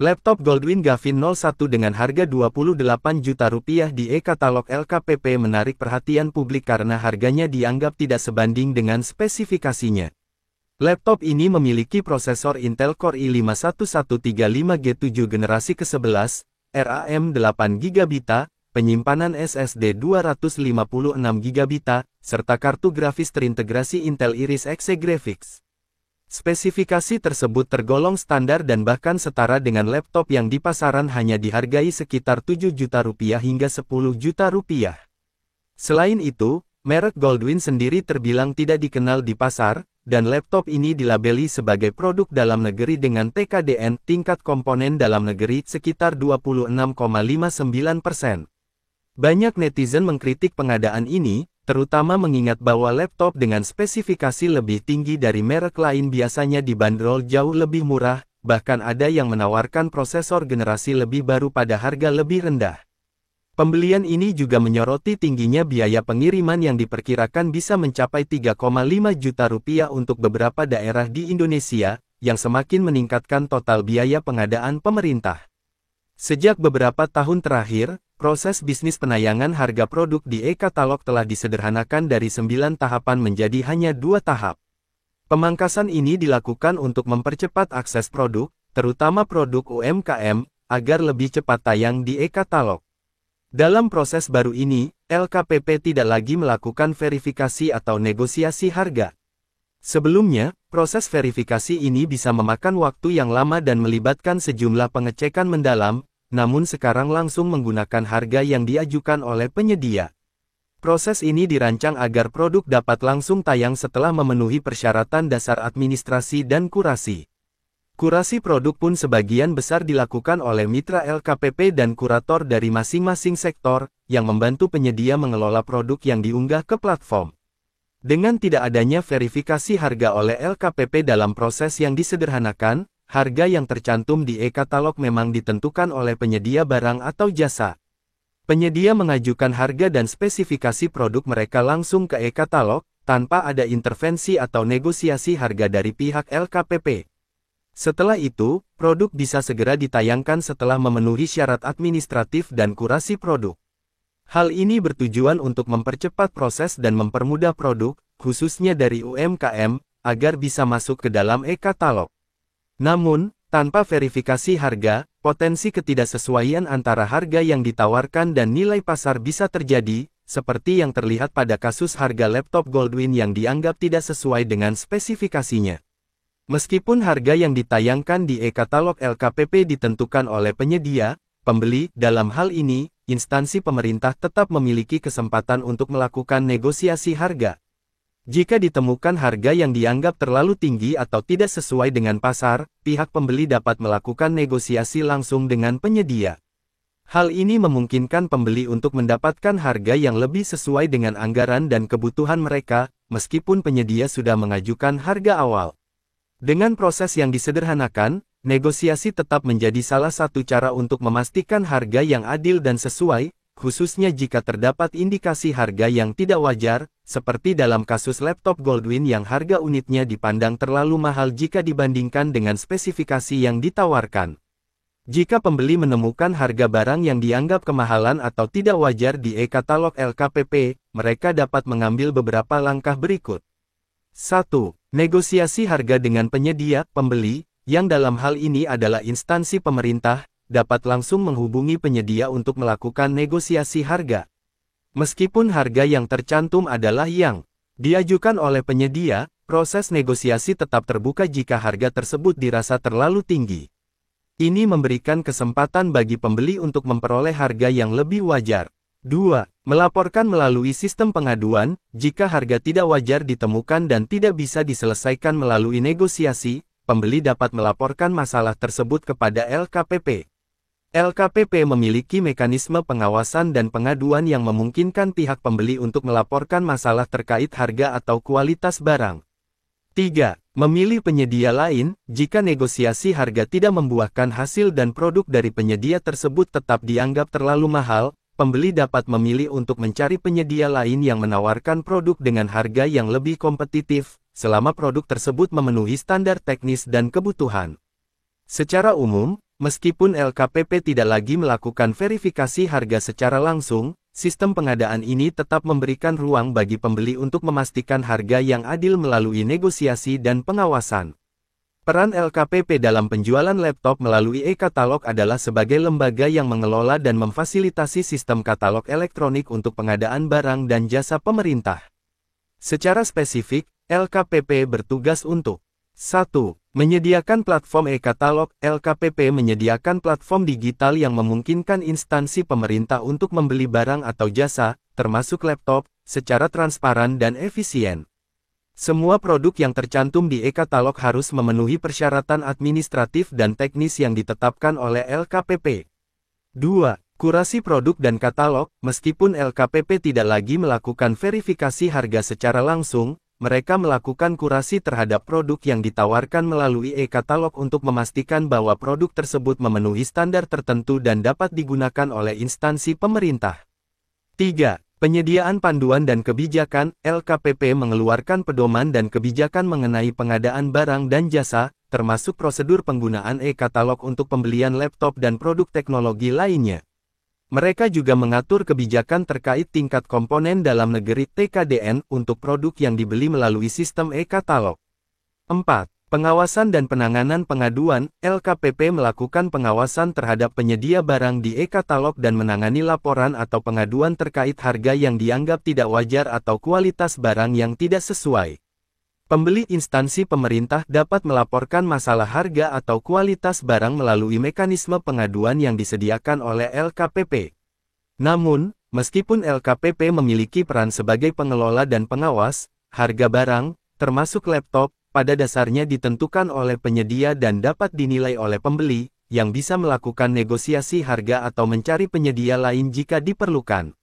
Laptop Goldwin Gavin 01 dengan harga Rp28 juta di e-katalog LKPP menarik perhatian publik karena harganya dianggap tidak sebanding dengan spesifikasinya. Laptop ini memiliki prosesor Intel Core i5-1135G7 generasi ke-11, RAM 8GB, penyimpanan SSD 256GB, serta kartu grafis terintegrasi Intel Iris Xe Graphics. Spesifikasi tersebut tergolong standar dan bahkan setara dengan laptop yang di pasaran hanya dihargai sekitar Rp7 juta hingga Rp10 juta. Selain itu, merek Goldwin sendiri terbilang tidak dikenal di pasar, dan laptop ini dilabeli sebagai produk dalam negeri dengan TKDN, tingkat komponen dalam negeri, sekitar 26,59%. Banyak netizen mengkritik pengadaan ini, terutama mengingat bahwa laptop dengan spesifikasi lebih tinggi dari merek lain biasanya dibanderol jauh lebih murah, bahkan ada yang menawarkan prosesor generasi lebih baru pada harga lebih rendah. Pembelian ini juga menyoroti tingginya biaya pengiriman yang diperkirakan bisa mencapai Rp3,5 juta untuk beberapa daerah di Indonesia, yang semakin meningkatkan total biaya pengadaan pemerintah. Sejak beberapa tahun terakhir, proses bisnis penayangan harga produk di e-katalog telah disederhanakan dari 9 tahapan menjadi hanya 2 tahap. Pemangkasan ini dilakukan untuk mempercepat akses produk, terutama produk UMKM, agar lebih cepat tayang di e-katalog. Dalam proses baru ini, LKPP tidak lagi melakukan verifikasi atau negosiasi harga. Sebelumnya, proses verifikasi ini bisa memakan waktu yang lama dan melibatkan sejumlah pengecekan mendalam, namun sekarang langsung menggunakan harga yang diajukan oleh penyedia. Proses ini dirancang agar produk dapat langsung tayang setelah memenuhi persyaratan dasar administrasi dan kurasi. Kurasi produk pun sebagian besar dilakukan oleh mitra LKPP dan kurator dari masing-masing sektor, yang membantu penyedia mengelola produk yang diunggah ke platform. Dengan tidak adanya verifikasi harga oleh LKPP dalam proses yang disederhanakan, harga yang tercantum di e-katalog memang ditentukan oleh penyedia barang atau jasa. Penyedia mengajukan harga dan spesifikasi produk mereka langsung ke e-katalog, tanpa ada intervensi atau negosiasi harga dari pihak LKPP. Setelah itu, produk bisa segera ditayangkan setelah memenuhi syarat administratif dan kurasi produk. Hal ini bertujuan untuk mempercepat proses dan mempermudah produk, khususnya dari UMKM, agar bisa masuk ke dalam e-katalog. Namun, tanpa verifikasi harga, potensi ketidaksesuaian antara harga yang ditawarkan dan nilai pasar bisa terjadi, seperti yang terlihat pada kasus harga laptop Goldwin yang dianggap tidak sesuai dengan spesifikasinya. Meskipun harga yang ditayangkan di e-katalog LKPP ditentukan oleh penyedia, pembeli, dalam hal ini, instansi pemerintah tetap memiliki kesempatan untuk melakukan negosiasi harga. Jika ditemukan harga yang dianggap terlalu tinggi atau tidak sesuai dengan pasar, pihak pembeli dapat melakukan negosiasi langsung dengan penyedia. Hal ini memungkinkan pembeli untuk mendapatkan harga yang lebih sesuai dengan anggaran dan kebutuhan mereka, meskipun penyedia sudah mengajukan harga awal. Dengan proses yang disederhanakan, negosiasi tetap menjadi salah satu cara untuk memastikan harga yang adil dan sesuai, khususnya jika terdapat indikasi harga yang tidak wajar, seperti dalam kasus laptop Goldwin yang harga unitnya dipandang terlalu mahal jika dibandingkan dengan spesifikasi yang ditawarkan. Jika pembeli menemukan harga barang yang dianggap kemahalan atau tidak wajar di e-katalog LKPP, mereka dapat mengambil beberapa langkah berikut. 1. Negosiasi harga dengan penyedia, pembeli, yang dalam hal ini adalah instansi pemerintah, dapat langsung menghubungi penyedia untuk melakukan negosiasi harga. Meskipun harga yang tercantum adalah yang diajukan oleh penyedia, proses negosiasi tetap terbuka jika harga tersebut dirasa terlalu tinggi. Ini memberikan kesempatan bagi pembeli untuk memperoleh harga yang lebih wajar. 2. Melaporkan melalui sistem pengaduan, jika harga tidak wajar ditemukan dan tidak bisa diselesaikan melalui negosiasi, pembeli dapat melaporkan masalah tersebut kepada LKPP. LKPP memiliki mekanisme pengawasan dan pengaduan yang memungkinkan pihak pembeli untuk melaporkan masalah terkait harga atau kualitas barang. 3. Memilih penyedia lain, jika negosiasi harga tidak membuahkan hasil dan produk dari penyedia tersebut tetap dianggap terlalu mahal, pembeli dapat memilih untuk mencari penyedia lain yang menawarkan produk dengan harga yang lebih kompetitif, selama produk tersebut memenuhi standar teknis dan kebutuhan. Secara umum, Meskipun LKPP tidak lagi melakukan verifikasi harga secara langsung, sistem pengadaan ini tetap memberikan ruang bagi pembeli untuk memastikan harga yang adil melalui negosiasi dan pengawasan. Peran LKPP dalam penjualan laptop melalui e-katalog adalah sebagai lembaga yang mengelola dan memfasilitasi sistem katalog elektronik untuk pengadaan barang dan jasa pemerintah. Secara spesifik, LKPP bertugas untuk 1. Menyediakan platform e-katalog. LKPP menyediakan platform digital yang memungkinkan instansi pemerintah untuk membeli barang atau jasa, termasuk laptop, secara transparan dan efisien. Semua produk yang tercantum di e-katalog harus memenuhi persyaratan administratif dan teknis yang ditetapkan oleh LKPP. 2. Kurasi produk dan katalog. Meskipun LKPP tidak lagi melakukan verifikasi harga secara langsung, mereka melakukan kurasi terhadap produk yang ditawarkan melalui e-katalog untuk memastikan bahwa produk tersebut memenuhi standar tertentu dan dapat digunakan oleh instansi pemerintah. 3. Penyediaan panduan dan kebijakan. LKPP mengeluarkan pedoman dan kebijakan mengenai pengadaan barang dan jasa, termasuk prosedur penggunaan e-katalog untuk pembelian laptop dan produk teknologi lainnya. Mereka juga mengatur kebijakan terkait tingkat komponen dalam negeri (TKDN) untuk produk yang dibeli melalui sistem e-katalog. 4. Pengawasan dan penanganan pengaduan. LKPP melakukan pengawasan terhadap penyedia barang di e-katalog dan menangani laporan atau pengaduan terkait harga yang dianggap tidak wajar atau kualitas barang yang tidak sesuai. Pembeli instansi pemerintah dapat melaporkan masalah harga atau kualitas barang melalui mekanisme pengaduan yang disediakan oleh LKPP. Namun, meskipun LKPP memiliki peran sebagai pengelola dan pengawas, harga barang, termasuk laptop, pada dasarnya ditentukan oleh penyedia dan dapat dinilai oleh pembeli, yang bisa melakukan negosiasi harga atau mencari penyedia lain jika diperlukan.